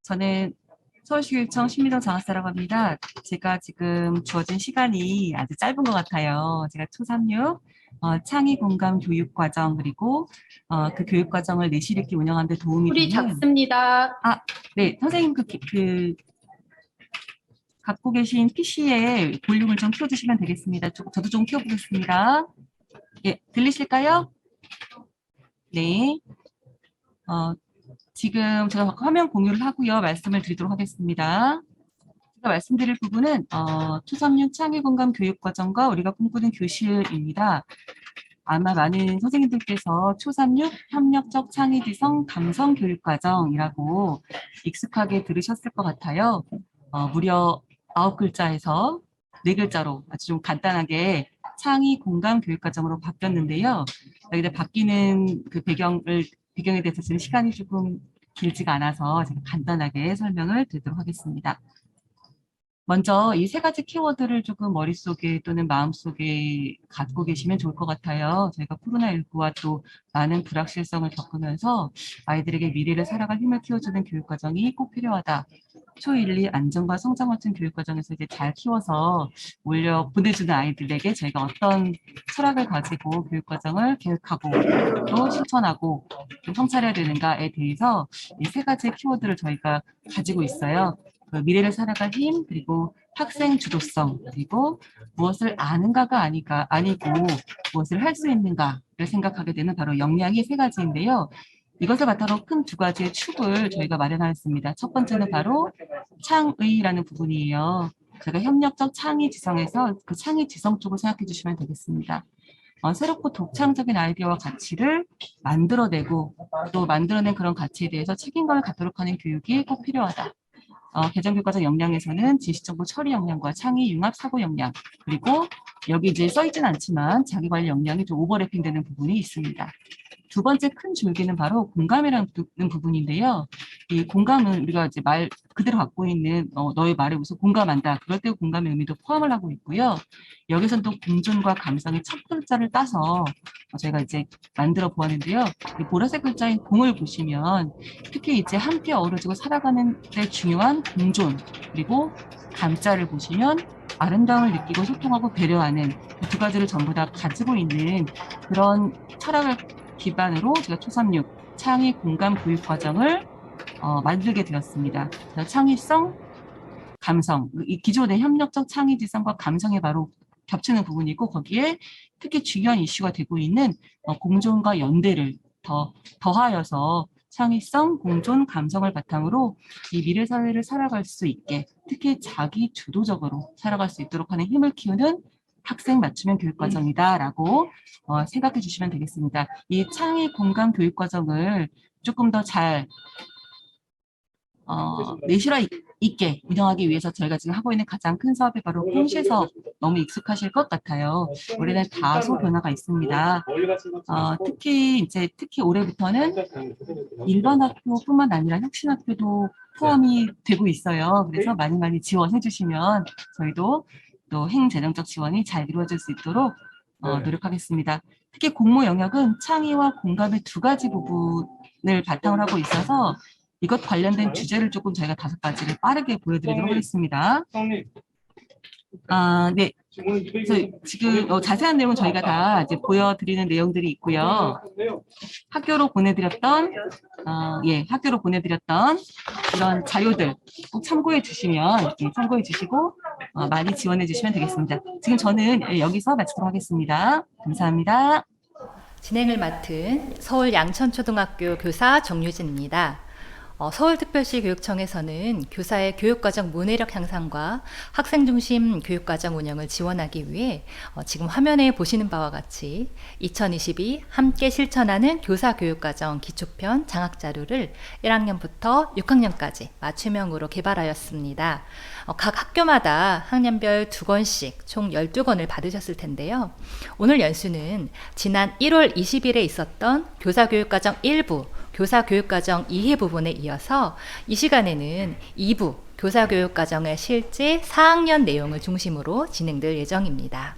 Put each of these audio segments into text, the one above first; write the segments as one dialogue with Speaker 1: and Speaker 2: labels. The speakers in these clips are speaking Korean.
Speaker 1: 저는 서울시교육청 신미정 장학사라고 합니다. 제가 지금 주어진 시간이 아주 짧은 것 같아요. 제가 초3 창의 공감 교육 과정 그리고 그 교육 과정을 내실 있게 운영하는 데 도움이
Speaker 2: 소리
Speaker 1: 되는
Speaker 2: 작습니다.
Speaker 1: 네, 선생님 그 갖고 계신 PC에 볼륨을 좀 키워주시면 되겠습니다. 저도 좀 키워보겠습니다. 예, 들리실까요? 네. 지금 제가 화면 공유를 하고요. 말씀을 드리도록 하겠습니다. 제가 말씀드릴 부분은 초3 창의공감 교육과정과 우리가 꿈꾸는 교실입니다. 아마 많은 선생님들께서 초3 협력적 창의지성 감성 교육과정이라고 익숙하게 들으셨을 것 같아요. 무려 9글자에서 4글자로 아주 좀 간단하게 창의공감 교육과정으로 바뀌었는데요. 여기다 바뀌는 그 배경에 대해서 지금 시간이 조금 길지가 않아서 제가 간단하게 설명을 드리도록 하겠습니다. 먼저 이 세 가지 키워드를 조금 머릿속에 또는 마음속에 갖고 계시면 좋을 것 같아요. 저희가 코로나19와 또 많은 불확실성을 겪으면서 아이들에게 미래를 살아갈 힘을 키워주는 교육과정이 꼭 필요하다. 초1, 2 안정과 성장 같은 교육과정에서 이제 잘 키워서 올려 보내주는 아이들에게 저희가 어떤 철학을 가지고 교육과정을 계획하고 또 실천하고 또 성찰해야 되는가에 대해서 이 세 가지 키워드를 저희가 가지고 있어요. 그 미래를 살아갈 힘, 그리고 학생 주도성, 그리고 무엇을 아는가가 아니고 무엇을 할 수 있는가를 생각하게 되는 바로 역량이 세 가지인데요. 이것을 바탕으로 큰 두 가지의 축을 저희가 마련하였습니다. 첫 번째는 바로 창의라는 부분이에요. 제가 협력적 창의 지성에서 그 창의 지성 쪽을 생각해 주시면 되겠습니다. 새롭고 독창적인 아이디어와 가치를 만들어내고 또 만들어낸 그런 가치에 대해서 책임감을 갖도록 하는 교육이 꼭 필요하다. 개정교과정 역량에서는 지식정보 처리 역량과 창의 융합 사고 역량, 그리고 여기 이제 써있진 않지만 자기관리 역량이 좀 오버래핑 되는 부분이 있습니다. 두 번째 큰 줄기는 바로 공감이라는 부분인데요. 이 공감은 우리가 이제 말 그대로 갖고 있는 너의 말에 우선 공감한다. 그럴 때 공감의 의미도 포함을 하고 있고요. 여기서는 또 공존과 감성의 첫 글자를 따서 저희가 이제 만들어 보았는데요. 이 보라색 글자인 공을 보시면 특히 이제 함께 어우러지고 살아가는 데 중요한 공존, 그리고 감자를 보시면 아름다움을 느끼고 소통하고 배려하는 두 가지를 전부 다 가지고 있는 그런 철학을 기반으로 제가 초3 창의 공감 교육 과정을 만들게 되었습니다. 창의성, 감성, 이 기존의 협력적 창의지성과 감성이 바로 겹치는 부분이고 거기에 특히 중요한 이슈가 되고 있는 공존과 연대를 더하여서 창의성, 공존, 감성을 바탕으로 이 미래 사회를 살아갈 수 있게 특히 자기 주도적으로 살아갈 수 있도록 하는 힘을 키우는 학생 맞춤형 교육과정이다라고 생각해 주시면 되겠습니다. 이 창의 공감 교육과정을 조금 더 잘 내실화 있게 운영하기 위해서 저희가 지금 하고 있는 가장 큰 사업이 바로 홍시사업, 너무 익숙하실 것 같아요. 올해는 다소 변화가 있습니다. 특히 올해부터는 일반 학교뿐만 아니라 혁신학교도 포함이 되고 있어요. 그래서 많이 지원해 주시면 저희도 또 행재정적 지원이 잘 이루어질 수 있도록 노력하겠습니다. 특히 공모 영역은 창의와 공감의 두 가지 부분을 바탕으로 하고 있어서 이것 관련된 주제를 조금 저희가 5가지를 빠르게 보여드리도록 하겠습니다. 네. 그래서 지금 자세한 내용은 저희가 다 이제 보여드리는 내용들이 있고요. 학교로 보내드렸던 이런 자료들 꼭 참고해 주시면 참고해 주시고 많이 지원해 주시면 되겠습니다. 지금 저는 여기서 마치도록 하겠습니다. 감사합니다.
Speaker 3: 진행을 맡은 서울 양천초등학교 교사 정유진입니다. 서울특별시 교육청에서는 교사의 교육과정 문해력 향상과 학생 중심 교육과정 운영을 지원하기 위해 지금 화면에 보시는 바와 같이 2022 함께 실천하는 교사교육과정 기초편 장학자료를 1학년부터 6학년까지 맞춤형으로 개발하였습니다. 각 학교마다 학년별 2권씩 총 12권을 받으셨을 텐데요. 오늘 연수는 지난 1월 20일에 있었던 교사교육과정 1부 교사교육과정 2회 부분에 이어서 이 시간에는 2부 교사교육과정의 실제 4학년 내용을 중심으로 진행될 예정입니다.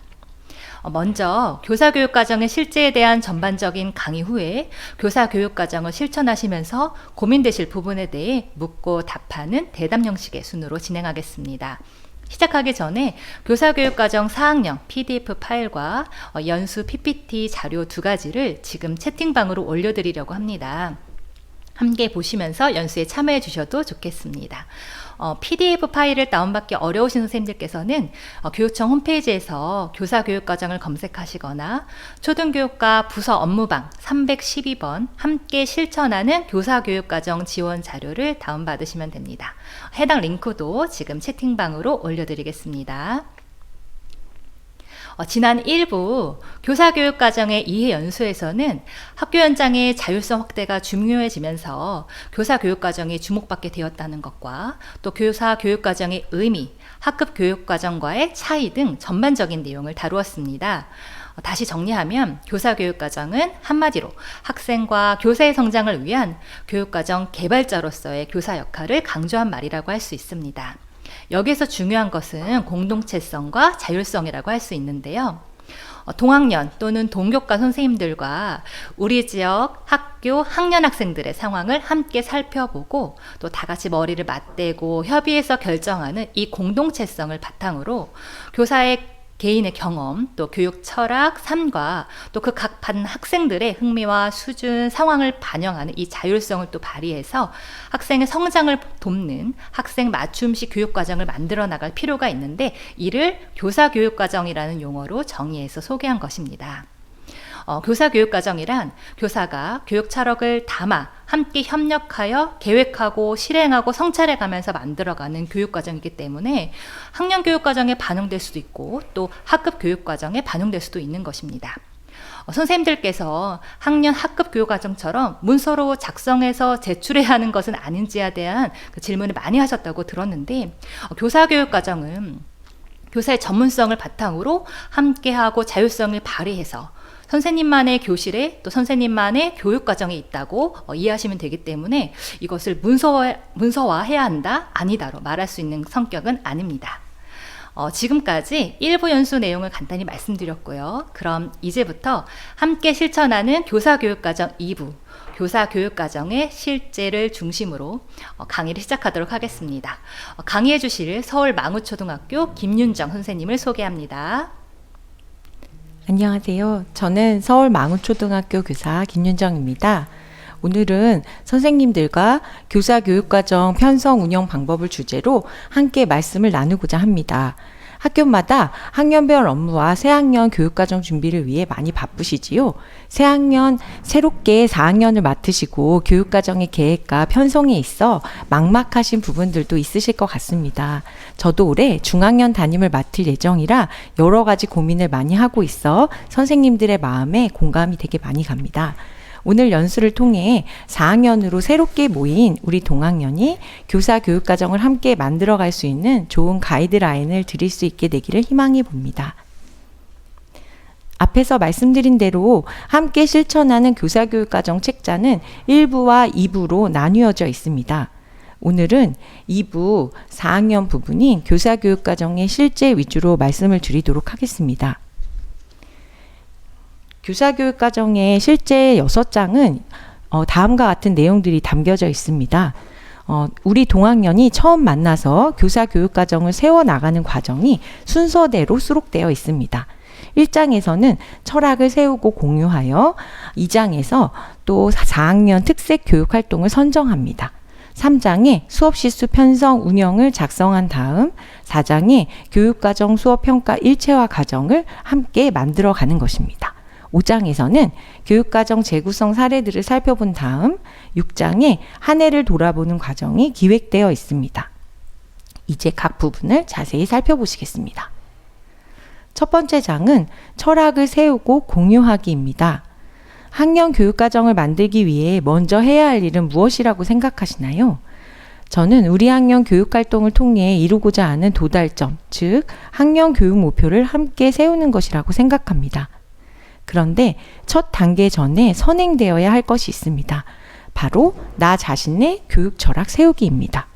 Speaker 3: 먼저 교사교육과정의 실제에 대한 전반적인 강의 후에 교사교육과정을 실천하시면서 고민되실 부분에 대해 묻고 답하는 대답 형식의 순으로 진행하겠습니다. 시작하기 전에 교사교육과정 4학년 PDF 파일과 연수 PPT 자료 2가지를 지금 채팅방으로 올려드리려고 합니다. 함께 보시면서 연수에 참여해 주셔도 좋겠습니다. PDF 파일을 다운받기 어려우신 선생님들께서는 교육청 홈페이지에서 교사교육과정을 검색하시거나 초등교육과 부서 업무방 312번 함께 실천하는 교사교육과정 지원 자료를 다운받으시면 됩니다. 해당 링크도 지금 채팅방으로 올려드리겠습니다. 지난 1부 교사교육과정의 이해 연수에서는 학교 현장의 자율성 확대가 중요해지면서 교사교육과정이 주목받게 되었다는 것과 또 교사교육과정의 의미, 학급 교육과정과의 차이 등 전반적인 내용을 다루었습니다. 다시 정리하면 교사교육과정은 한마디로 학생과 교사의 성장을 위한 교육과정 개발자로서의 교사 역할을 강조한 말이라고 할 수 있습니다. 여기에서 중요한 것은 공동체성과 자율성이라고 할 수 있는데요. 동학년 또는 동교과 선생님들과 우리 지역 학교 학년 학생들의 상황을 함께 살펴보고 또 다 같이 머리를 맞대고 협의해서 결정하는 이 공동체성을 바탕으로 교사의 개인의 경험, 또 교육 철학, 삶과 또 그 각 반 학생들의 흥미와 수준, 상황을 반영하는 이 자율성을 또 발휘해서 학생의 성장을 돕는 학생 맞춤식 교육과정을 만들어 나갈 필요가 있는데 이를 교사교육과정이라는 용어로 정의해서 소개한 것입니다. 교사교육과정이란 교사가 교육 철학을 담아 함께 협력하여 계획하고 실행하고 성찰해 가면서 만들어가는 교육과정이기 때문에 학년 교육과정에 반영될 수도 있고 또 학급 교육과정에 반영될 수도 있는 것입니다. 선생님들께서 학년 학급 교육과정처럼 문서로 작성해서 제출해야 하는 것은 아닌지에 대한 그 질문을 많이 하셨다고 들었는데 교사교육과정은 교사의 전문성을 바탕으로 함께하고 자율성을 발휘해서 선생님만의 교실에 또 선생님만의 교육과정이 있다고 이해하시면 되기 때문에 이것을 문서화해야 한다? 아니다로 말할 수 있는 성격은 아닙니다. 지금까지 1부 연수 내용을 간단히 말씀드렸고요. 그럼 이제부터 함께 실천하는 교사교육과정 2부, 교사교육과정의 실제를 중심으로 강의를 시작하도록 하겠습니다. 강의해 주실 서울 망우초등학교 김윤정 선생님을 소개합니다.
Speaker 2: 안녕하세요. 저는 서울 망우초등학교 교사 김윤정입니다. 오늘은 선생님들과 교사교육과정 편성 운영 방법을 주제로 함께 말씀을 나누고자 합니다. 학교마다 학년별 업무와 새학년 교육과정 준비를 위해 많이 바쁘시지요. 새학년 새롭게 4학년을 맡으시고 교육과정의 계획과 편성에 있어 막막하신 부분들도 있으실 것 같습니다. 저도 올해 중학년 담임을 맡을 예정이라 여러 가지 고민을 많이 하고 있어 선생님들의 마음에 공감이 되게 많이 갑니다. 오늘 연수를 통해 4학년으로 새롭게 모인 우리 동학년이 교사 교육과정을 함께 만들어갈 수 있는 좋은 가이드라인을 드릴 수 있게 되기를 희망해 봅니다. 앞에서 말씀드린 대로 함께 실천하는 교사 교육과정 책자는 1부와 2부로 나뉘어져 있습니다. 오늘은 2부 4학년 부분인 교사 교육과정의 실제 위주로 말씀을 드리도록 하겠습니다. 교사교육과정의 실제 6장은 다음과 같은 내용들이 담겨져 있습니다. 우리 동학년이 처음 만나서 교사교육과정을 세워나가는 과정이 순서대로 수록되어 있습니다. 1장에서는 철학을 세우고 공유하여 2장에서 또 4학년 특색 교육활동을 선정합니다. 3장에 수업실수 편성 운영을 작성한 다음 4장에 교육과정 수업평가 일체화 과정을 함께 만들어가는 것입니다. 5장에서는 교육과정 재구성 사례들을 살펴본 다음 6장에 한 해를 돌아보는 과정이 기획되어 있습니다. 이제 각 부분을 자세히 살펴보시겠습니다. 첫 번째 장은 철학을 세우고 공유하기입니다. 학년 교육과정을 만들기 위해 먼저 해야 할 일은 무엇이라고 생각하시나요? 저는 우리 학년 교육활동을 통해 이루고자 하는 도달점, 즉 학년 교육 목표를 함께 세우는 것이라고 생각합니다. 그런데 첫 단계 전에 선행되어야 할 것이 있습니다. 바로 나 자신의 교육 철학 세우기입니다.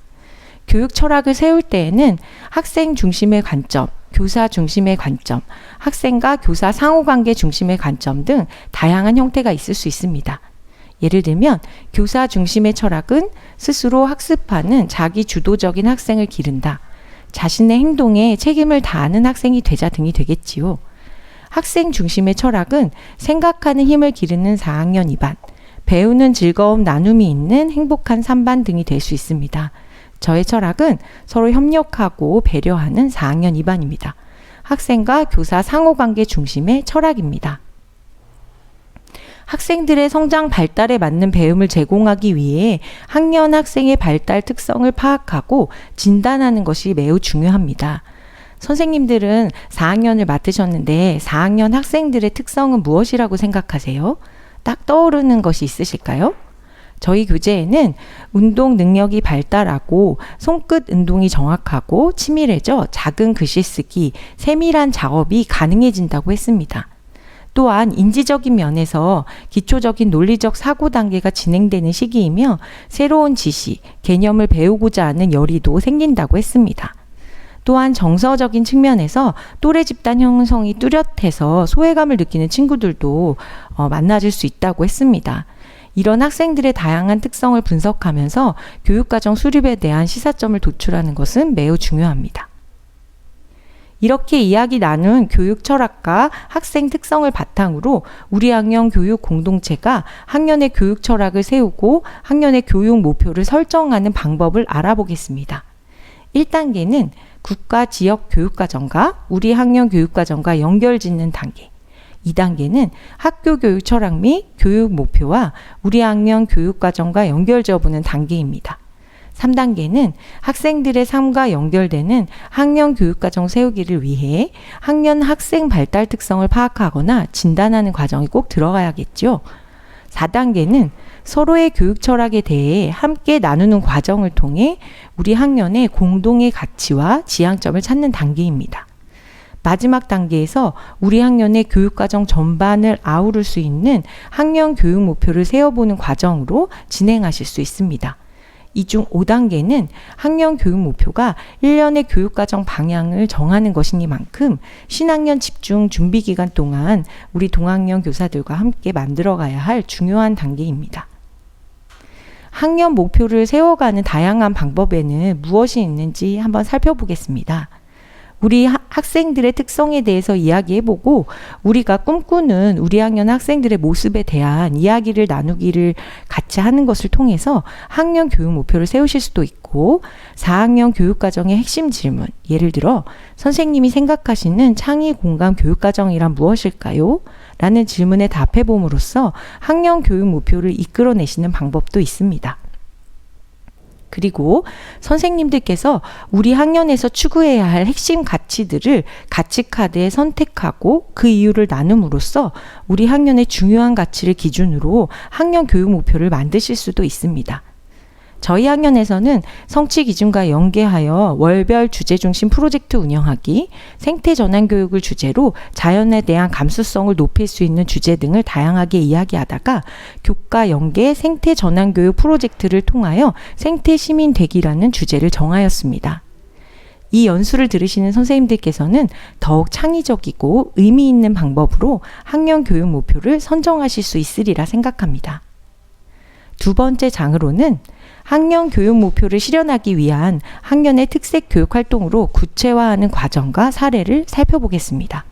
Speaker 2: 교육 철학을 세울 때에는 학생 중심의 관점, 교사 중심의 관점, 학생과 교사 상호관계 중심의 관점 등 다양한 형태가 있을 수 있습니다. 예를 들면 교사 중심의 철학은 스스로 학습하는 자기 주도적인 학생을 기른다. 자신의 행동에 책임을 다하는 학생이 되자 등이 되겠지요. 학생 중심의 철학은 생각하는 힘을 기르는 4학년 2반, 배우는 즐거움 나눔이 있는 행복한 3반 등이 될 수 있습니다. 저의 철학은 서로 협력하고 배려하는 4학년 2반입니다. 학생과 교사 상호관계 중심의 철학입니다. 학생들의 성장 발달에 맞는 배움을 제공하기 위해 학년 학생의 발달 특성을 파악하고 진단하는 것이 매우 중요합니다. 선생님들은 4학년을 맡으셨는데 4학년 학생들의 특성은 무엇이라고 생각하세요? 딱 떠오르는 것이 있으실까요? 저희 교재에는 운동 능력이 발달하고 손끝 운동이 정확하고 치밀해져 작은 글씨 쓰기, 세밀한 작업이 가능해진다고 했습니다. 또한 인지적인 면에서 기초적인 논리적 사고 단계가 진행되는 시기이며 새로운 지식, 개념을 배우고자 하는 열의도 생긴다고 했습니다. 또한 정서적인 측면에서 또래 집단 형성이 뚜렷해서 소외감을 느끼는 친구들도 만나질 수 있다고 했습니다. 이런 학생들의 다양한 특성을 분석하면서 교육과정 수립에 대한 시사점을 도출하는 것은 매우 중요합니다. 이렇게 이야기 나눈 교육 철학과 학생 특성을 바탕으로 우리 학년 교육 공동체가 학년의 교육 철학을 세우고 학년의 교육 목표를 설정하는 방법을 알아보겠습니다. 1단계는 국가 지역 교육과정과 우리 학년 교육과정과 연결짓는 단계. 2단계는 학교 교육 철학 및 교육 목표와 우리 학년 교육과정과 연결지어보는 단계입니다. 3단계는 학생들의 삶과 연결되는 학년 교육과정 세우기를 위해 학년 학생 발달 특성을 파악하거나 진단하는 과정이 꼭 들어가야겠죠. 4단계는 서로의 교육 철학에 대해 함께 나누는 과정을 통해 우리 학년의 공동의 가치와 지향점을 찾는 단계입니다. 마지막 단계에서 우리 학년의 교육과정 전반을 아우를 수 있는 학년 교육 목표를 세워보는 과정으로 진행하실 수 있습니다. 이 중 5단계는 학년 교육 목표가 1년의 교육과정 방향을 정하는 것이니만큼 신학년 집중 준비 기간 동안 우리 동학년 교사들과 함께 만들어가야 할 중요한 단계입니다. 학년 목표를 세워가는 다양한 방법에는 무엇이 있는지 한번 살펴보겠습니다. 우리 학생들의 특성에 대해서 이야기해보고 우리가 꿈꾸는 우리 학년 학생들의 모습에 대한 이야기를 나누기를 같이 하는 것을 통해서 학년 교육 목표를 세우실 수도 있고 4학년 교육과정의 핵심 질문, 예를 들어 선생님이 생각하시는 창의 공감 교육과정이란 무엇일까요? 라는 질문에 답해봄으로써 학년 교육 목표를 이끌어내시는 방법도 있습니다. 그리고 선생님들께서 우리 학년에서 추구해야 할 핵심 가치들을 가치카드에 선택하고 그 이유를 나눔으로써 우리 학년의 중요한 가치를 기준으로 학년 교육 목표를 만드실 수도 있습니다. 저희 학년에서는 성취 기준과 연계하여 월별 주제 중심 프로젝트 운영하기, 생태 전환 교육을 주제로 자연에 대한 감수성을 높일 수 있는 주제 등을 다양하게 이야기하다가 교과 연계 생태 전환 교육 프로젝트를 통하여 생태 시민 되기라는 주제를 정하였습니다. 이 연수를 들으시는 선생님들께서는 더욱 창의적이고 의미 있는 방법으로 학년 교육 목표를 선정하실 수 있으리라 생각합니다. 두 번째 장으로는 학년 교육 목표를 실현하기 위한 학년의 특색 교육 활동으로 구체화하는 과정과 사례를 살펴보겠습니다.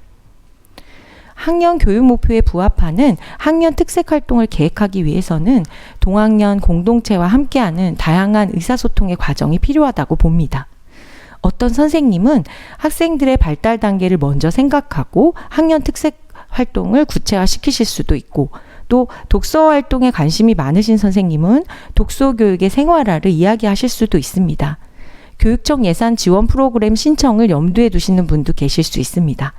Speaker 2: 학년 교육 목표에 부합하는 학년 특색 활동을 계획하기 위해서는 동학년 공동체와 함께하는 다양한 의사소통의 과정이 필요하다고 봅니다. 어떤 선생님은 학생들의 발달 단계를 먼저 생각하고 학년 특색 활동을 구체화시키실 수도 있고 또 독서 활동에 관심이 많으신 선생님은 독서 교육의 생활화를 이야기하실 수도 있습니다. 교육청 예산 지원 프로그램 신청을 염두에 두시는 분도 계실 수 있습니다.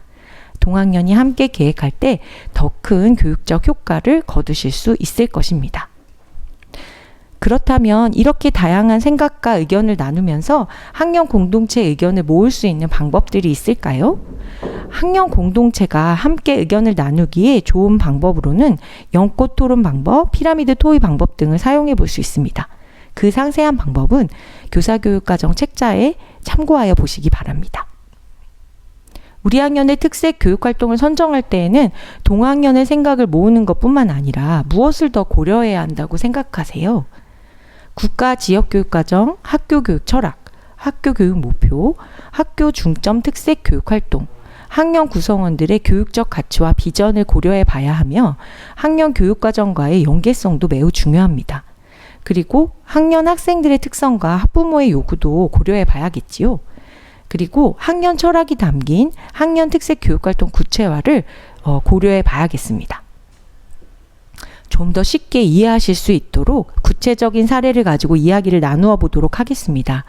Speaker 2: 동학년이 함께 계획할 때 더 큰 교육적 효과를 거두실 수 있을 것입니다. 그렇다면 이렇게 다양한 생각과 의견을 나누면서 학년 공동체 의견을 모을 수 있는 방법들이 있을까요? 학년 공동체가 함께 의견을 나누기에 좋은 방법으로는 연꽃 토론 방법, 피라미드 토의 방법 등을 사용해 볼 수 있습니다. 그 상세한 방법은 교사교육과정 책자에 참고하여 보시기 바랍니다. 우리 학년의 특색 교육활동을 선정할 때에는 동학년의 생각을 모으는 것뿐만 아니라 무엇을 더 고려해야 한다고 생각하세요? 국가 지역교육과정, 학교교육 철학, 학교교육 목표, 학교 중점 특색 교육활동, 학년 구성원들의 교육적 가치와 비전을 고려해 봐야 하며 학년 교육과정과의 연계성도 매우 중요합니다. 그리고 학년 학생들의 특성과 학부모의 요구도 고려해 봐야겠지요. 그리고 학년 철학이 담긴 학년 특색 교육활동 구체화를 고려해 봐야겠습니다. 좀 더 쉽게 이해하실 수 있도록 구체적인 사례를 가지고 이야기를 나누어 보도록 하겠습니다.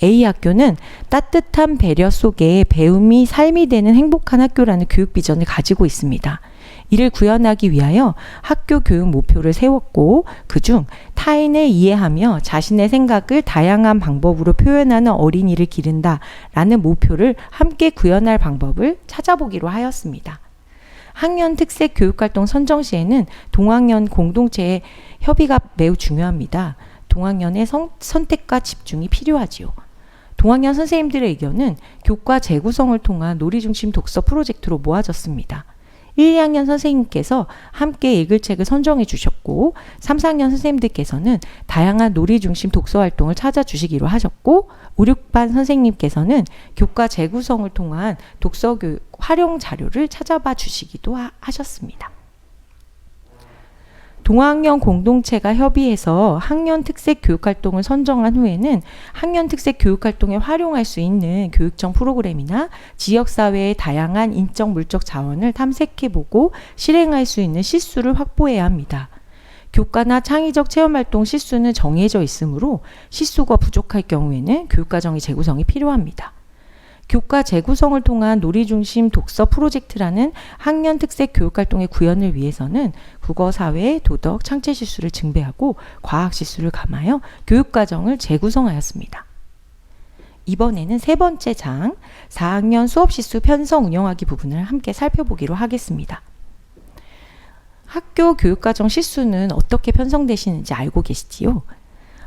Speaker 2: A학교는 따뜻한 배려 속에 배움이 삶이 되는 행복한 학교라는 교육 비전을 가지고 있습니다. 이를 구현하기 위하여 학교 교육 목표를 세웠고 그중 타인을 이해하며 자신의 생각을 다양한 방법으로 표현하는 어린이를 기른다 라는 목표를 함께 구현할 방법을 찾아보기로 하였습니다. 학년 특색 교육활동 선정 시에는 동학년 공동체의 협의가 매우 중요합니다. 동학년의 선택과 집중이 필요하지요. 동학년 선생님들의 의견은 교과 재구성을 통한 놀이중심 독서 프로젝트로 모아졌습니다. 1, 2학년 선생님께서 함께 읽을 책을 선정해 주셨고 3, 4학년 선생님들께서는 다양한 놀이중심 독서 활동을 찾아주시기로 하셨고 5, 6반 선생님께서는 교과 재구성을 통한 독서교육 활용 자료를 찾아봐 주시기도 하셨습니다. 동학년 공동체가 협의해서 학년 특색 교육활동을 선정한 후에는 학년 특색 교육활동에 활용할 수 있는 교육청 프로그램이나 지역사회의 다양한 인적 물적 자원을 탐색해보고 실행할 수 있는 시수를 확보해야 합니다. 교과나 창의적 체험활동 시수는 정해져 있으므로 시수가 부족할 경우에는 교육과정의 재구성이 필요합니다. 교과 재구성을 통한 놀이중심 독서 프로젝트라는 학년 특색 교육활동의 구현을 위해서는 국어, 사회, 도덕, 창체 시수를 증배하고 과학 시수를 감하여 교육과정을 재구성하였습니다. 이번에는 세 번째 장, 4학년 수업 시수 편성 운영하기 부분을 함께 살펴보기로 하겠습니다. 학교 교육과정 시수는 어떻게 편성되시는지 알고 계시지요?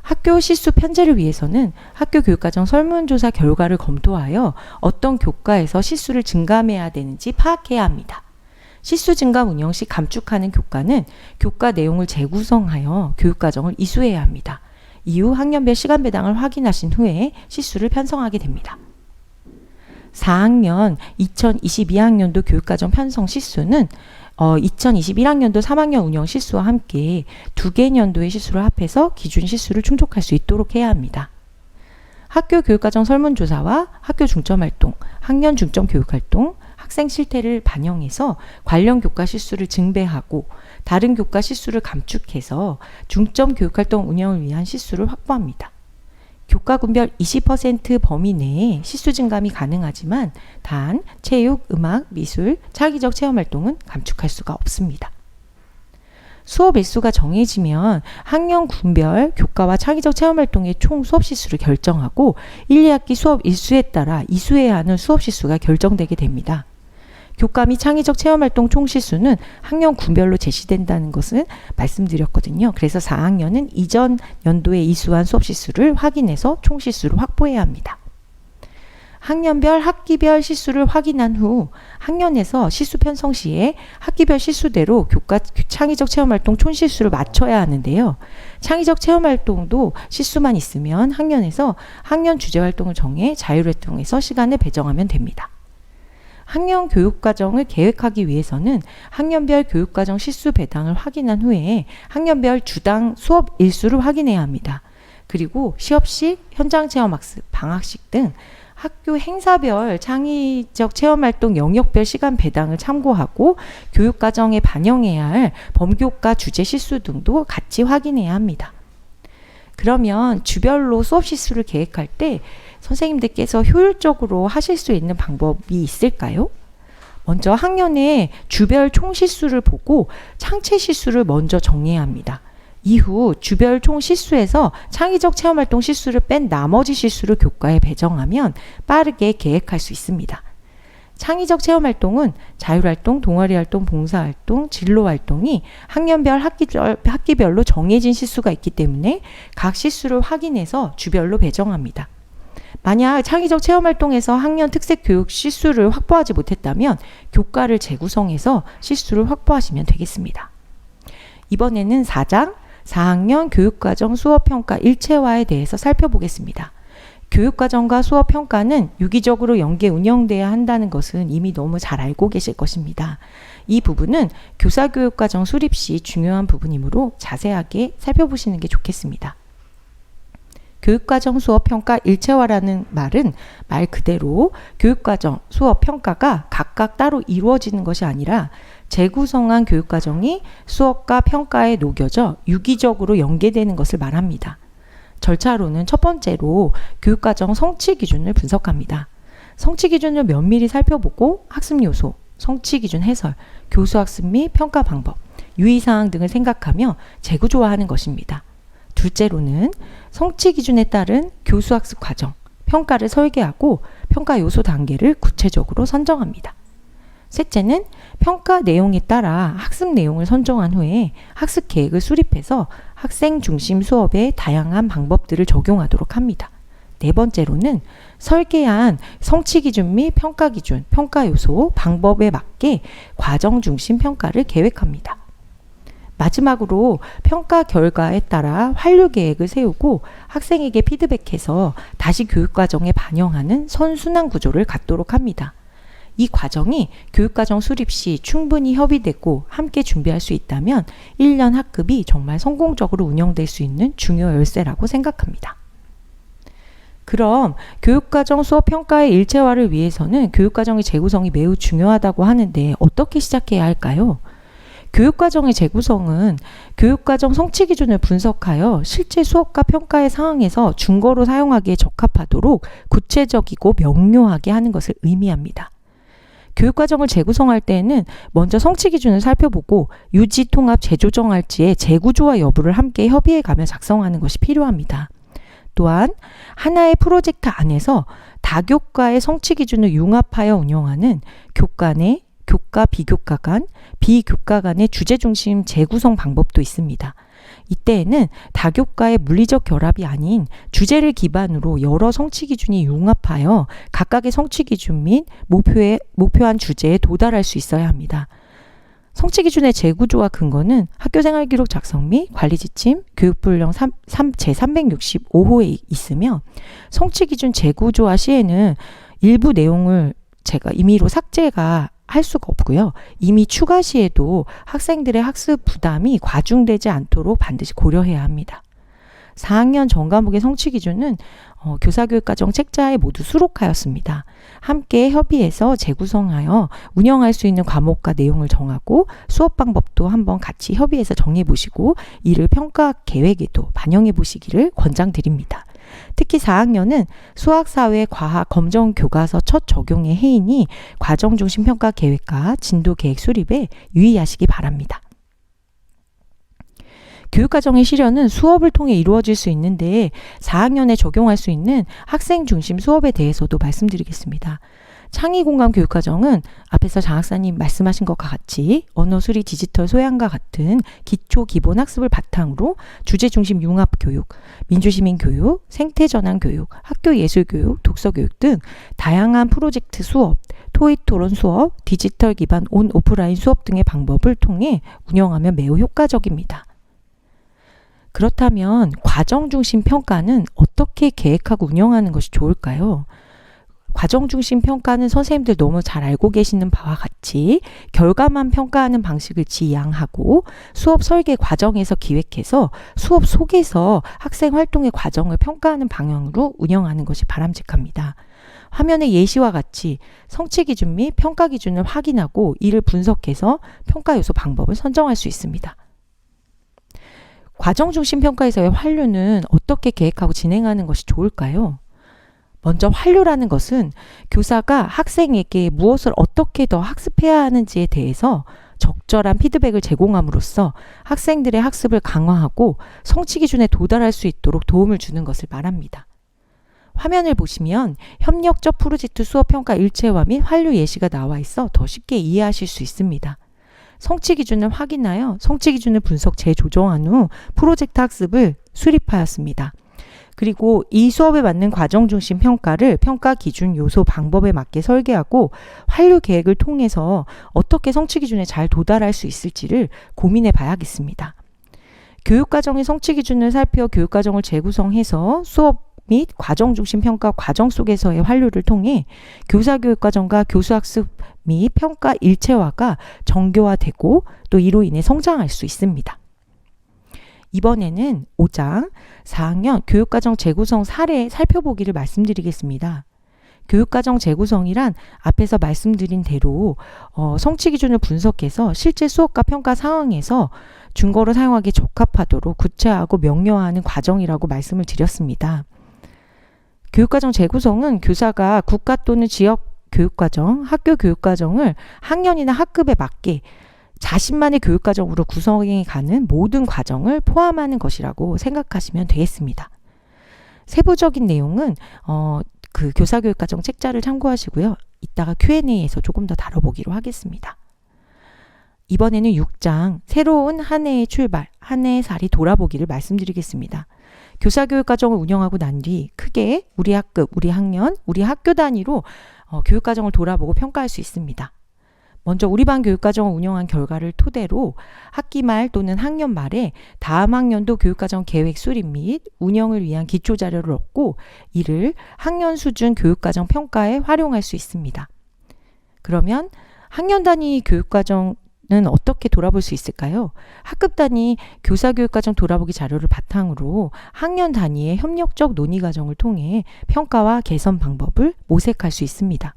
Speaker 2: 학교 시수 편제를 위해서는 학교 교육과정 설문조사 결과를 검토하여 어떤 교과에서 시수를 증감해야 되는지 파악해야 합니다. 시수 증감 운영 시 감축하는 교과는 교과 내용을 재구성하여 교육과정을 이수해야 합니다. 이후 학년별 시간 배당을 확인하신 후에 시수를 편성하게 됩니다. 4학년 2022학년도 교육과정 편성 시수는 2021학년도 3학년 운영 시수와 함께 두 개 년도의 시수를 합해서 기준 시수를 충족할 수 있도록 해야 합니다. 학교 교육과정 설문조사와 학교 중점활동, 학년 중점 교육활동, 학생 실태를 반영해서 관련 교과 시수를 증배하고 다른 교과 시수를 감축해서 중점 교육활동 운영을 위한 시수를 확보합니다. 교과군별 20% 범위 내에 시수 증감이 가능하지만 단 체육, 음악, 미술, 창의적 체험활동은 감축할 수가 없습니다. 수업 일수가 정해지면 학년 군별 교과와 창의적 체험활동의 총 수업 시수를 결정하고 1, 2학기 수업 일수에 따라 이수해야 하는 수업 시수가 결정되게 됩니다. 교과 및 창의적 체험활동 총 시수는 학년 군별로 제시된다는 것은 말씀드렸거든요. 그래서 4학년은 이전 연도에 이수한 수업 시수를 확인해서 총 시수를 확보해야 합니다. 학년별, 학기별 시수를 확인한 후 학년에서 시수 편성 시에 학기별 시수대로 교과 창의적 체험활동 총 시수를 맞춰야 하는데요. 창의적 체험활동도 시수만 있으면 학년에서 학년 주제활동을 정해 자율활동에서 시간을 배정하면 됩니다. 학년 교육과정을 계획하기 위해서는 학년별 교육과정 시수 배당을 확인한 후에 학년별 주당 수업 일수를 확인해야 합니다. 그리고 시업식, 현장체험학습, 방학식 등 학교 행사별 창의적 체험활동 영역별 시간 배당을 참고하고 교육과정에 반영해야 할 범교과 주제 시수 등도 같이 확인해야 합니다. 그러면 주별로 수업 시수를 계획할 때 선생님들께서 효율적으로 하실 수 있는 방법이 있을까요? 먼저 학년의 주별 총 시수를 보고 창체 시수를 먼저 정해야 합니다. 이후 주별 총 시수에서 창의적 체험활동 시수를 뺀 나머지 시수를 교과에 배정하면 빠르게 계획할 수 있습니다. 창의적 체험활동은 자율활동, 동아리활동, 봉사활동, 진로활동이 학년별 학기별로 정해진 시수가 있기 때문에 각 시수를 확인해서 주별로 배정합니다. 만약 창의적 체험활동에서 학년 특색 교육 시수를 확보하지 못했다면 교과를 재구성해서 시수를 확보하시면 되겠습니다. 이번에는 4장 4학년 교육과정 수업평가 일체화에 대해서 살펴보겠습니다. 교육과정과 수업평가는 유기적으로 연계 운영돼야 한다는 것은 이미 너무 잘 알고 계실 것입니다. 이 부분은 교사교육과정 수립 시 중요한 부분이므로 자세하게 살펴보시는 게 좋겠습니다. 교육과정 수업평가 일체화라는 말은 말 그대로 교육과정 수업평가가 각각 따로 이루어지는 것이 아니라 재구성한 교육과정이 수업과 평가에 녹여져 유기적으로 연계되는 것을 말합니다. 절차로는 첫 번째로 교육과정 성취 기준을 분석합니다. 성취 기준을 면밀히 살펴보고 학습 요소, 성취 기준 해설, 교수 학습 및 평가 방법, 유의사항 등을 생각하며 재구조화하는 것입니다. 둘째로는 성취 기준에 따른 교수 학습 과정, 평가를 설계하고 평가 요소 단계를 구체적으로 선정합니다. 셋째는 평가 내용에 따라 학습 내용을 선정한 후에 학습 계획을 수립해서 학생 중심 수업의 다양한 방법들을 적용하도록 합니다. 네 번째로는 설계한 성취 기준 및 평가 기준, 평가 요소, 방법에 맞게 과정 중심 평가를 계획합니다. 마지막으로 평가 결과에 따라 환류 계획을 세우고 학생에게 피드백해서 다시 교육과정에 반영하는 선순환 구조를 갖도록 합니다. 이 과정이 교육과정 수립 시 충분히 협의되고 함께 준비할 수 있다면 1년 학급이 정말 성공적으로 운영될 수 있는 중요 열쇠라고 생각합니다. 그럼 교육과정 수업평가의 일체화를 위해서는 교육과정의 재구성이 매우 중요하다고 하는데 어떻게 시작해야 할까요? 교육과정의 재구성은 교육과정 성취 기준을 분석하여 실제 수업과 평가의 상황에서 준거로 사용하기에 적합하도록 구체적이고 명료하게 하는 것을 의미합니다. 교육과정을 재구성할 때에는 먼저 성취 기준을 살펴보고 유지, 통합, 재조정할지의 재구조화 여부를 함께 협의해가며 작성하는 것이 필요합니다. 또한 하나의 프로젝트 안에서 다교과의 성취 기준을 융합하여 운영하는 교과 내, 교과 비교과 간, 비교과 간의 주제 중심 재구성 방법도 있습니다. 이때에는 다교과의 물리적 결합이 아닌 주제를 기반으로 여러 성취 기준이 융합하여 각각의 성취 기준 및 목표한 주제에 도달할 수 있어야 합니다. 성취 기준의 재구조와 근거는 학교생활기록 작성 및 관리지침 교육부령 제365호에 있으며 성취 기준 재구조화 시에는 일부 내용을 제가 임의로 삭제가 할 수가 없고요. 이미 추가 시에도 학생들의 학습 부담이 과중되지 않도록 반드시 고려해야 합니다. 4학년 전 과목의 성취 기준은 교사교육과정 책자에 모두 수록하였습니다. 함께 협의해서 재구성하여 운영할 수 있는 과목과 내용을 정하고 수업 방법도 한번 같이 협의해서 정해 보시고 이를 평가 계획에도 반영해 보시기를 권장드립니다. 특히 4학년은 수학, 사회, 과학, 검정 교과서 첫 적용의 해이니 과정 중심 평가 계획과 진도 계획 수립에 유의하시기 바랍니다. 교육과정의 실현은 수업을 통해 이루어질 수 있는데 4학년에 적용할 수 있는 학생 중심 수업에 대해서도 말씀드리겠습니다. 창의공감 교육과정은 앞에서 장 학사님 말씀하신 것과 같이 언어수리 디지털 소양과 같은 기초 기본 학습을 바탕으로 주제 중심 융합 교육, 민주시민 교육, 생태전환 교육, 학교 예술 교육, 독서 교육 등 다양한 프로젝트 수업, 토익 토론 수업, 디지털 기반 온 오프라인 수업 등의 방법을 통해 운영하면 매우 효과적입니다. 그렇다면 과정 중심 평가는 어떻게 계획하고 운영하는 것이 좋을까요? 과정 중심 평가는 선생님들 너무 잘 알고 계시는 바와 같이 결과만 평가하는 방식을 지향하고 수업 설계 과정에서 기획해서 수업 속에서 학생 활동의 과정을 평가하는 방향으로 운영하는 것이 바람직합니다. 화면의 예시와 같이 성취 기준 및 평가 기준을 확인하고 이를 분석해서 평가 요소 방법을 선정할 수 있습니다. 과정 중심 평가에서의 환류는 어떻게 계획하고 진행하는 것이 좋을까요? 먼저 환류라는 것은 교사가 학생에게 무엇을 어떻게 더 학습해야 하는지에 대해서 적절한 피드백을 제공함으로써 학생들의 학습을 강화하고 성취 기준에 도달할 수 있도록 도움을 주는 것을 말합니다. 화면을 보시면 협력적 프로젝트 수업 평가 일체화 및 환류 예시가 나와 있어 더 쉽게 이해하실 수 있습니다. 성취 기준을 확인하여 성취 기준을 분석 재조정한 후 프로젝트 학습을 수립하였습니다. 그리고 이 수업에 맞는 과정 중심 평가를 평가 기준 요소 방법에 맞게 설계하고 환류 계획을 통해서 어떻게 성취 기준에 잘 도달할 수 있을지를 고민해 봐야겠습니다. 교육과정의 성취 기준을 살펴 교육과정을 재구성해서 수업 및 과정 중심 평가 과정 속에서의 환류를 통해 교사교육과정과 교수학습 및 평가 일체화가 정교화되고 또 이로 인해 성장할 수 있습니다. 이번에는 5장 4학년 교육과정 재구성 사례 살펴보기를 말씀드리겠습니다. 교육과정 재구성이란 앞에서 말씀드린 대로 성취 기준을 분석해서 실제 수업과 평가 상황에서 준거로 사용하기 적합하도록 구체화하고 명료화하는 과정이라고 말씀을 드렸습니다. 교육과정 재구성은 교사가 국가 또는 지역 교육과정, 학교 교육과정을 학년이나 학급에 맞게 자신만의 교육과정으로 구성해 가는 모든 과정을 포함하는 것이라고 생각하시면 되겠습니다. 세부적인 내용은 그 교사교육과정 책자를 참고하시고요. 이따가 Q&A에서 조금 더 다뤄보기로 하겠습니다. 이번에는 6장 새로운 한 해의 출발, 한 해의 살이 돌아보기를 말씀드리겠습니다. 교사교육과정을 운영하고 난 뒤 크게 우리 학급, 우리 학년, 우리 학교 단위로 교육과정을 돌아보고 평가할 수 있습니다. 먼저 우리 반 교육과정을 운영한 결과를 토대로 학기 말 또는 학년 말에 다음 학년도 교육과정 계획 수립 및 운영을 위한 기초자료를 얻고 이를 학년 수준 교육과정 평가에 활용할 수 있습니다. 그러면 학년 단위 교육과정은 어떻게 돌아볼 수 있을까요? 학급 단위 교사교육과정 돌아보기 자료를 바탕으로 학년 단위의 협력적 논의 과정을 통해 평가와 개선 방법을 모색할 수 있습니다.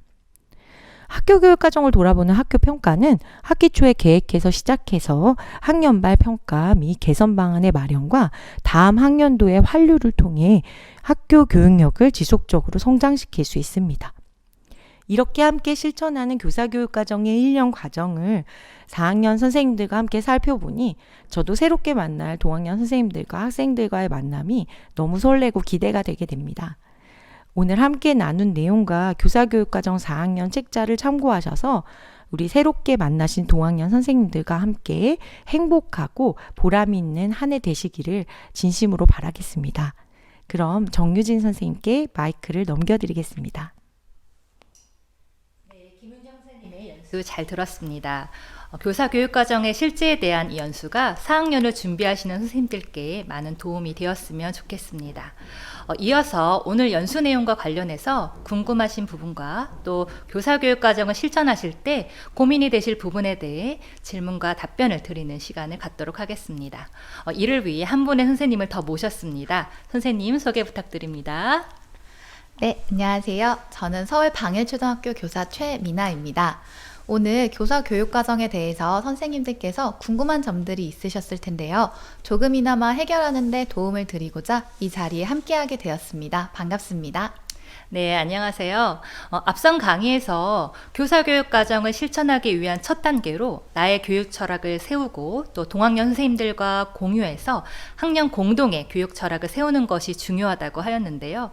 Speaker 2: 학교 교육과정을 돌아보는 학교 평가는 학기 초에 계획해서 시작해서 학년말 평가 및 개선 방안의 마련과 다음 학년도의 환류를 통해 학교 교육력을 지속적으로 성장시킬 수 있습니다. 이렇게 함께 실천하는 교사교육과정의 1년 과정을 4학년 선생님들과 함께 살펴보니 저도 새롭게 만날 동학년 선생님들과 학생들과의 만남이 너무 설레고 기대가 되게 됩니다. 오늘 함께 나눈 내용과 교사교육과정 4학년 책자를 참고하셔서 우리 새롭게 만나신 동학년 선생님들과 함께 행복하고 보람 있는 한 해 되시기를 진심으로 바라겠습니다. 그럼 정유진 선생님께 마이크를 넘겨드리겠습니다.
Speaker 3: 김은정 선생님의 연수 잘 들었습니다. 교사교육과정의 실제에 대한 이 연수가 4학년을 준비하시는 선생님들께 많은 도움이 되었으면 좋겠습니다. 이어서 오늘 연수 내용과 관련해서 궁금하신 부분과 또 교사교육과정을 실천하실 때 고민이 되실 부분에 대해 질문과 답변을 드리는 시간을 갖도록 하겠습니다. 이를 위해 한 분의 선생님을 더 모셨습니다. 선생님 소개 부탁드립니다.
Speaker 4: 네, 안녕하세요. 저는 서울 방일초등학교 교사 최미나입니다. 오늘 교사 교육과정에 대해서 선생님들께서 궁금한 점들이 있으셨을 텐데요. 조금이나마 해결하는 데 도움을 드리고자 이 자리에 함께하게 되었습니다. 반갑습니다.
Speaker 3: 네, 안녕하세요. 앞선 강의에서 교사교육과정을 실천하기 위한 첫 단계로 나의 교육 철학을 세우고 또 동학년 선생님들과 공유해서 학년 공동의 교육 철학을 세우는 것이 중요하다고 하였는데요.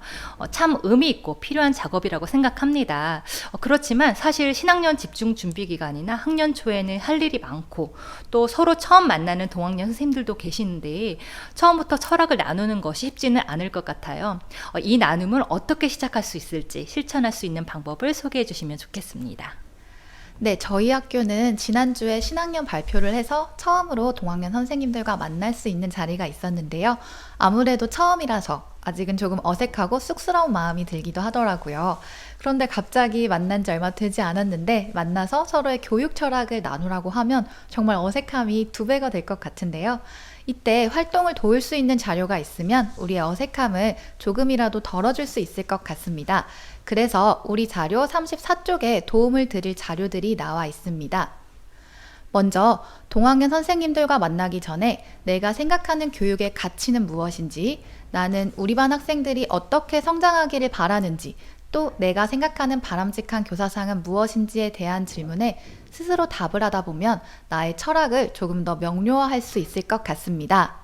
Speaker 3: 참 의미 있고 필요한 작업이라고 생각합니다. 그렇지만 사실 신학년 집중 준비 기간이나 학년 초에는 할 일이 많고 또 서로 처음 만나는 동학년 선생님들도 계시는데 처음부터 철학을 나누는 것이 쉽지는 않을 것 같아요. 이 나눔을 어떻게 시작할 수 있을지 실천할 수 있는 방법을 소개해 주시면 좋겠습니다.
Speaker 4: 네, 저희 학교는 지난주에 신학년 발표를 해서 처음으로 동학년 선생님들과 만날 수 있는 자리가 있었는데요. 아무래도 처음이라서 아직은 조금 어색하고 쑥스러운 마음이 들기도 하더라고요. 그런데 갑자기 만난 지 얼마 되지 않았는데 만나서 서로의 교육 철학을 나누라고 하면 정말 어색함이 2배가 될 것 같은데요. 이때 활동을 도울 수 있는 자료가 있으면 우리의 어색함을 조금이라도 덜어줄 수 있을 것 같습니다. 그래서 우리 자료 34쪽에 도움을 드릴 자료들이 나와 있습니다. 먼저 동학년 선생님들과 만나기 전에 내가 생각하는 교육의 가치는 무엇인지, 나는 우리 반 학생들이 어떻게 성장하기를 바라는지, 또 내가 생각하는 바람직한 교사상은 무엇인지에 대한 질문에 스스로 답을 하다 보면 나의 철학을 조금 더 명료화할 수 있을 것 같습니다.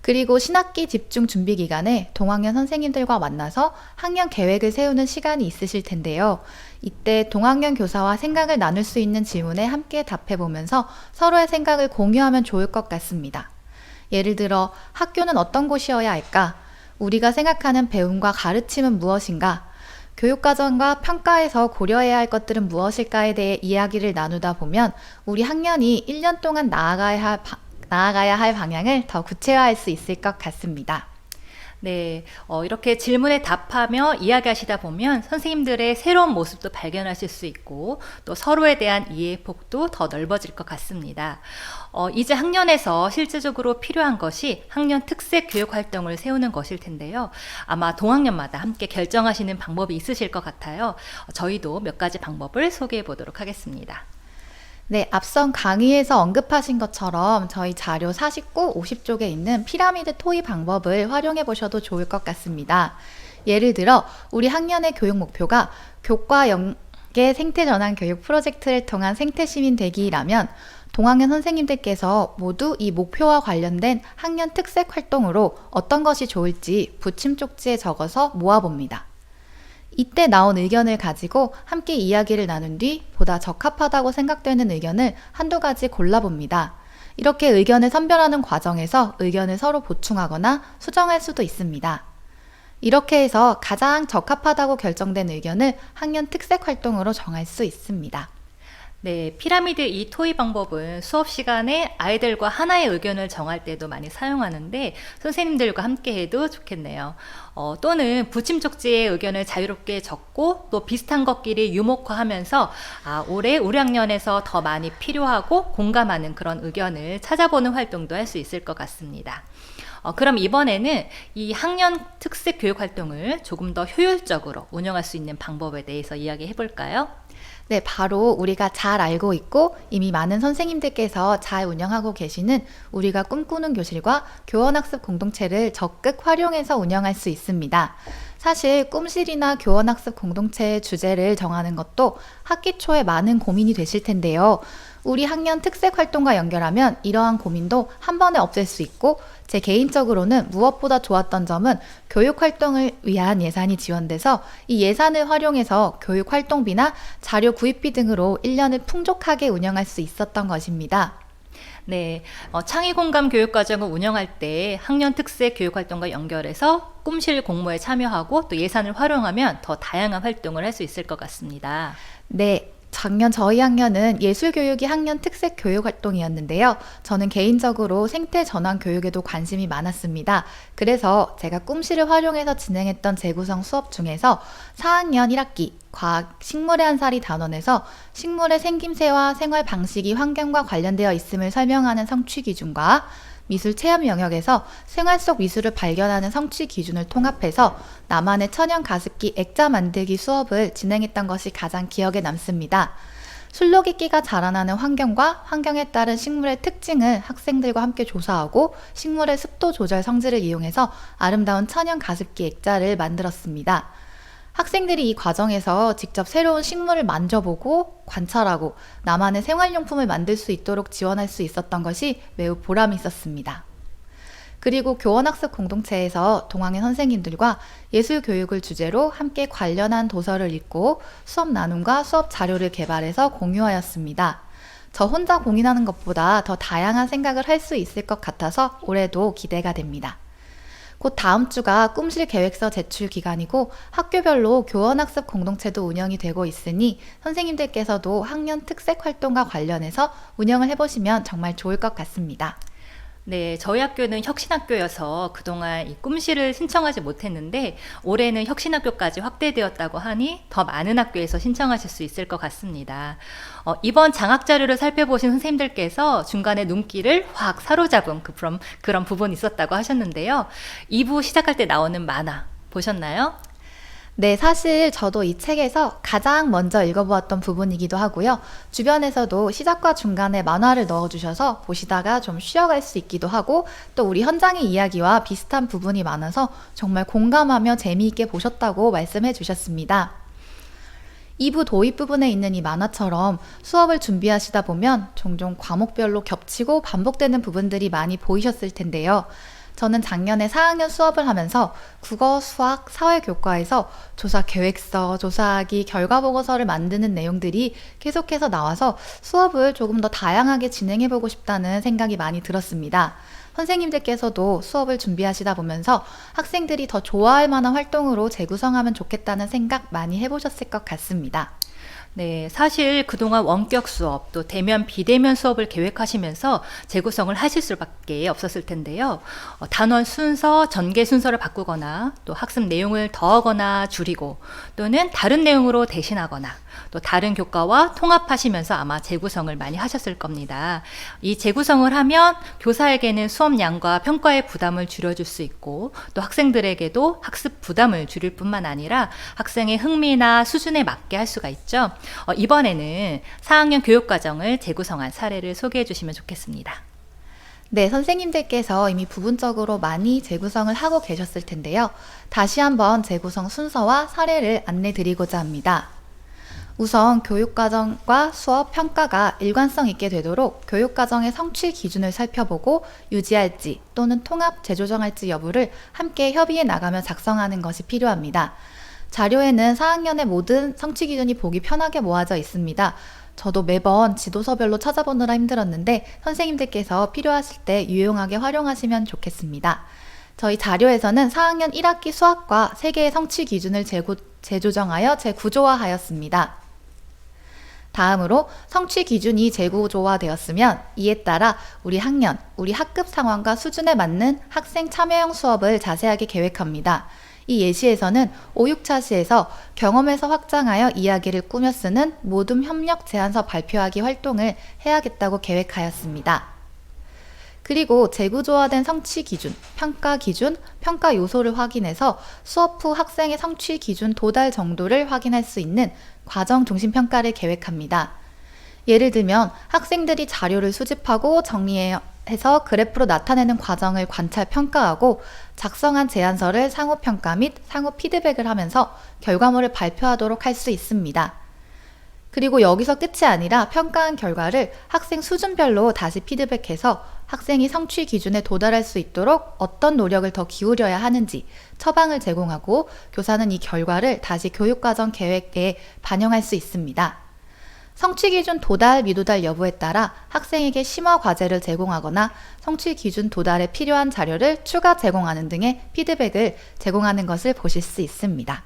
Speaker 4: 그리고 신학기 집중 준비 기간에 동학년 선생님들과 만나서 학년 계획을 세우는 시간이 있으실 텐데요. 이때 동학년 교사와 생각을 나눌 수 있는 질문에 함께 답해보면서 서로의 생각을 공유하면 좋을 것 같습니다. 예를 들어 학교는 어떤 곳이어야 할까? 우리가 생각하는 배움과 가르침은 무엇인가? 교육과정과 평가에서 고려해야 할 것들은 무엇일까에 대해 이야기를 나누다 보면 우리 학년이 1년 동안 나아가야 할 방향을 더 구체화할 수 있을 것 같습니다.
Speaker 3: 네, 이렇게 질문에 답하며 이야기하시다 보면 선생님들의 새로운 모습도 발견하실 수 있고 또 서로에 대한 이해의 폭도 더 넓어질 것 같습니다. 이제 학년에서 실질적으로 필요한 것이 학년 특색 교육 활동을 세우는 것일 텐데요. 아마 동학년마다 함께 결정하시는 방법이 있으실 것 같아요. 저희도 몇 가지 방법을 소개해 보도록 하겠습니다.
Speaker 4: 네, 앞선 강의에서 언급하신 것처럼 저희 자료 49, 50쪽에 있는 피라미드 토의 방법을 활용해 보셔도 좋을 것 같습니다. 예를 들어 우리 학년의 교육 목표가 교과 연계 생태 전환 교육 프로젝트를 통한 생태 시민 되기라면 동학년 선생님들께서 모두 이 목표와 관련된 학년 특색 활동으로 어떤 것이 좋을지 붙임 쪽지에 적어서 모아봅니다. 이때 나온 의견을 가지고 함께 이야기를 나눈 뒤 보다 적합하다고 생각되는 의견을 한두 가지 골라봅니다. 이렇게 의견을 선별하는 과정에서 의견을 서로 보충하거나 수정할 수도 있습니다. 이렇게 해서 가장 적합하다고 결정된 의견을 학년 특색 활동으로 정할 수 있습니다.
Speaker 3: 네, 피라미드 이 토의 방법은 수업 시간에 아이들과 하나의 의견을 정할 때도 많이 사용하는데 선생님들과 함께 해도 좋겠네요. 또는 붙임 쪽지에 의견을 자유롭게 적고 또 비슷한 것끼리 유목화하면서 올해 우리 학년에서 더 많이 필요하고 공감하는 그런 의견을 찾아보는 활동도 할 수 있을 것 같습니다. 그럼 이번에는 이 학년 특색 교육 활동을 조금 더 효율적으로 운영할 수 있는 방법에 대해서 이야기해 볼까요?
Speaker 4: 네, 바로 우리가 잘 알고 있고 이미 많은 선생님들께서 잘 운영하고 계시는 우리가 꿈꾸는 교실과 교원학습 공동체를 적극 활용해서 운영할 수 있습니다. 사실 꿈실이나 교원학습 공동체의 주제를 정하는 것도 학기 초에 많은 고민이 되실 텐데요. 우리 학년 특색 활동과 연결하면 이러한 고민도 한 번에 없앨 수 있고 제 개인적으로는 무엇보다 좋았던 점은 교육 활동을 위한 예산이 지원돼서 이 예산을 활용해서 교육 활동비나 자료 구입비 등으로 1년을 풍족하게 운영할 수 있었던 것입니다.
Speaker 3: 네, 창의공감 교육과정을 운영할 때 학년 특색 교육활동과 연결해서 꿈실 공모에 참여하고 또 예산을 활용하면 더 다양한 활동을 할 수 있을 것 같습니다.
Speaker 4: 네. 작년 저희 학년은 예술교육이 학년 특색 교육활동이었는데요. 저는 개인적으로 생태 전환 교육에도 관심이 많았습니다. 그래서 제가 꿈실을 활용해서 진행했던 재구성 수업 중에서 4학년 1학기 과학 식물의 한 살이 단원에서 식물의 생김새와 생활 방식이 환경과 관련되어 있음을 설명하는 성취 기준과 미술 체험 영역에서 생활 속 미술을 발견하는 성취 기준을 통합해서 나만의 천연 가습기 액자 만들기 수업을 진행했던 것이 가장 기억에 남습니다. 술록이끼가 자라나는 환경과 환경에 따른 식물의 특징을 학생들과 함께 조사하고 식물의 습도 조절 성질을 이용해서 아름다운 천연 가습기 액자를 만들었습니다. 학생들이 이 과정에서 직접 새로운 식물을 만져보고 관찰하고 나만의 생활용품을 만들 수 있도록 지원할 수 있었던 것이 매우 보람이 있었습니다. 그리고 교원학습 공동체에서 동학년 선생님들과 예술교육을 주제로 함께 관련한 도서를 읽고 수업 나눔과 수업 자료를 개발해서 공유하였습니다. 저 혼자 공인하는 것보다 더 다양한 생각을 할 수 있을 것 같아서 올해도 기대가 됩니다. 곧 다음 주가 꿈실 계획서 제출 기간이고 학교별로 교원학습 공동체도 운영이 되고 있으니 선생님들께서도 학년 특색 활동과 관련해서 운영을 해보시면 정말 좋을 것 같습니다.
Speaker 3: 네, 저희 학교는 혁신학교여서 그동안 이 꿈실을 신청하지 못했는데 올해는 혁신학교까지 확대되었다고 하니 더 많은 학교에서 신청하실 수 있을 것 같습니다. 이번 장학 자료를 살펴보신 선생님들께서 중간에 눈길을 확 사로잡은 그런 부분이 있었다고 하셨는데요. 2부 시작할 때 나오는 만화 보셨나요?
Speaker 4: 네, 사실 저도 이 책에서 가장 먼저 읽어보았던 부분이기도 하고요. 주변에서도 시작과 중간에 만화를 넣어주셔서 보시다가 좀 쉬어갈 수 있기도 하고 또 우리 현장의 이야기와 비슷한 부분이 많아서 정말 공감하며 재미있게 보셨다고 말씀해 주셨습니다. 2부 도입 부분에 있는 이 만화처럼 수업을 준비하시다 보면 종종 과목별로 겹치고 반복되는 부분들이 많이 보이셨을 텐데요. 저는 작년에 4학년 수업을 하면서 국어, 수학, 사회교과에서 조사 계획서, 조사하기, 결과보고서를 만드는 내용들이 계속해서 나와서 수업을 조금 더 다양하게 진행해보고 싶다는 생각이 많이 들었습니다. 선생님들께서도 수업을 준비하시다 보면서 학생들이 더 좋아할 만한 활동으로 재구성하면 좋겠다는 생각 많이 해보셨을 것 같습니다.
Speaker 3: 네, 사실 그동안 원격 수업 또 대면 비대면 수업을 계획하시면서 재구성을 하실 수밖에 없었을 텐데요. 단원 순서, 전개 순서를 바꾸거나 또 학습 내용을 더하거나 줄이고 또는 다른 내용으로 대신하거나 또 다른 교과와 통합하시면서 아마 재구성을 많이 하셨을 겁니다. 이 재구성을 하면 교사에게는 수업량과 평가의 부담을 줄여줄 수 있고 또 학생들에게도 학습 부담을 줄일 뿐만 아니라 학생의 흥미나 수준에 맞게 할 수가 있죠. 이번에는 4학년 교육과정을 재구성한 사례를 소개해 주시면 좋겠습니다.
Speaker 4: 네, 선생님들께서 이미 부분적으로 많이 재구성을 하고 계셨을 텐데요. 다시 한번 재구성 순서와 사례를 안내 드리고자 합니다. 우선 교육과정과 수업 평가가 일관성 있게 되도록 교육과정의 성취 기준을 살펴보고 유지할지 또는 통합 재조정할지 여부를 함께 협의해 나가며 작성하는 것이 필요합니다. 자료에는 4학년의 모든 성취 기준이 보기 편하게 모아져 있습니다. 저도 매번 지도서별로 찾아보느라 힘들었는데 선생님들께서 필요하실 때 유용하게 활용하시면 좋겠습니다. 저희 자료에서는 4학년 1학기 수학과 3개의 성취 기준을 재조정하여 재구조화하였습니다. 다음으로 성취 기준이 재구조화되었으면 이에 따라 우리 학년, 우리 학급 상황과 수준에 맞는 학생 참여형 수업을 자세하게 계획합니다. 이 예시에서는 5.6차시에서 경험에서 확장하여 이야기를 꾸며 쓰는 모둠 협력 제안서 발표하기 활동을 해야겠다고 계획하였습니다. 그리고 재구조화된 성취 기준, 평가 요소를 확인해서 수업 후 학생의 성취 기준 도달 정도를 확인할 수 있는 과정 중심 평가를 계획합니다. 예를 들면 학생들이 자료를 수집하고 정리해서 그래프로 나타내는 과정을 관찰 평가하고 작성한 제안서를 상호 평가 및 상호 피드백을 하면서 결과물을 발표하도록 할 수 있습니다. 그리고 여기서 끝이 아니라 평가한 결과를 학생 수준별로 다시 피드백해서 학생이 성취 기준에 도달할 수 있도록 어떤 노력을 더 기울여야 하는지 처방을 제공하고 교사는 이 결과를 다시 교육과정 계획에 반영할 수 있습니다. 성취 기준 도달, 미도달 여부에 따라 학생에게 심화 과제를 제공하거나 성취 기준 도달에 필요한 자료를 추가 제공하는 등의 피드백을 제공하는 것을 보실 수 있습니다.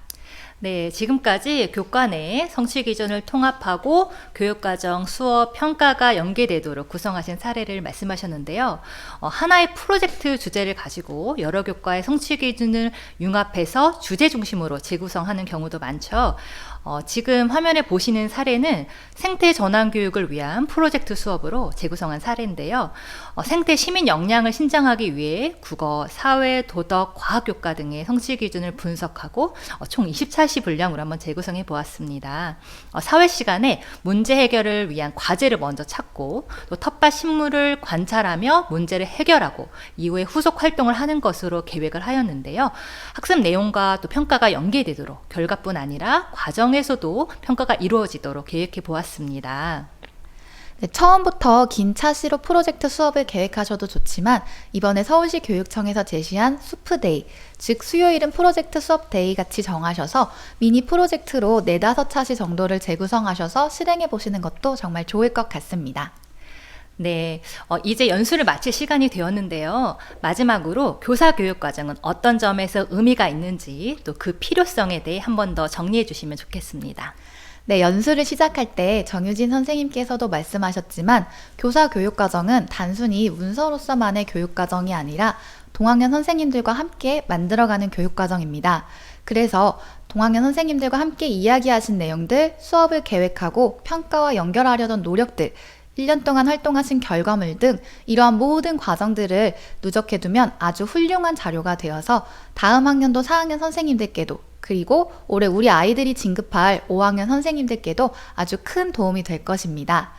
Speaker 3: 네, 지금까지 교과 내 성취 기준을 통합하고 교육과정, 수업, 평가가 연계되도록 구성하신 사례를 말씀하셨는데요. 하나의 프로젝트 주제를 가지고 여러 교과의 성취 기준을 융합해서 주제 중심으로 재구성하는 경우도 많죠. 지금 화면에 보시는 사례는 생태 전환 교육을 위한 프로젝트 수업으로 재구성한 사례인데요. 생태 시민 역량을 신장하기 위해 국어, 사회, 도덕, 과학 교과 등의 성취 기준을 분석하고 총 24시 분량으로 한번 재구성해 보았습니다. 사회 시간에 문제 해결을 위한 과제를 먼저 찾고 또 텃밭 식물을 관찰하며 문제를 해결하고 이후에 후속 활동을 하는 것으로 계획을 하였는데요. 학습 내용과 또 평가가 연계되도록 결과뿐 아니라 과정에서도 평가가 이루어지도록 계획해 보았습니다.
Speaker 4: 네, 처음부터 긴 차시로 프로젝트 수업을 계획하셔도 좋지만 이번에 서울시 교육청에서 제시한 수프데이, 즉 수요일은 프로젝트 수업 데이 같이 정하셔서 미니 프로젝트로 4-5차시 정도를 재구성하셔서 실행해 보시는 것도 정말 좋을 것 같습니다.
Speaker 3: 네, 이제 연수를 마칠 시간이 되었는데요. 마지막으로 교사 교육 과정은 어떤 점에서 의미가 있는지 또 그 필요성에 대해 한 번 더 정리해 주시면 좋겠습니다.
Speaker 4: 네, 연수를 시작할 때 정유진 선생님께서도 말씀하셨지만 교사 교육과정은 단순히 문서로서만의 교육과정이 아니라 동학년 선생님들과 함께 만들어가는 교육과정입니다. 그래서 동학년 선생님들과 함께 이야기하신 내용들, 수업을 계획하고 평가와 연결하려던 노력들, 1년 동안 활동하신 결과물 등 이러한 모든 과정들을 누적해두면 아주 훌륭한 자료가 되어서 다음 학년도 4학년 선생님들께도 그리고 올해 우리 아이들이 진급할 5학년 선생님들께도 아주 큰 도움이 될 것입니다.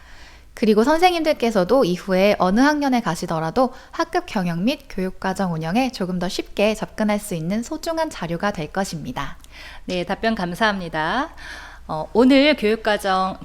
Speaker 4: 그리고 선생님들께서도 이후에 어느 학년에 가시더라도 학급 경영 및 교육과정 운영에 조금 더 쉽게 접근할 수 있는 소중한 자료가 될 것입니다.
Speaker 3: 네, 답변 감사합니다. 오늘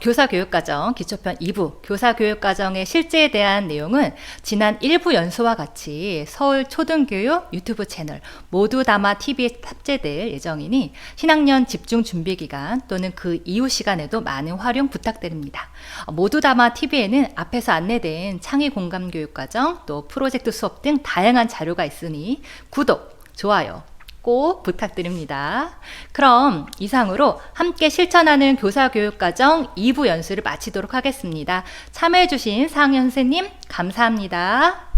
Speaker 3: 교사 교육과정 기초편 2부 교사 교육과정의 실제에 대한 내용은 지난 1부 연수와 같이 서울 초등교육 유튜브 채널 모두 담아 TV에 탑재될 예정이니 신학년 집중 준비 기간 또는 그 이후 시간에도 많은 활용 부탁드립니다. 모두 담아 TV에는 앞에서 안내된 창의 공감 교육과정 또 프로젝트 수업 등 다양한 자료가 있으니 구독, 좋아요 꼭 부탁드립니다. 그럼 이상으로 함께 실천하는 교사교육과정 2부 연수를 마치도록 하겠습니다. 참여해주신 상현 선생님 감사합니다.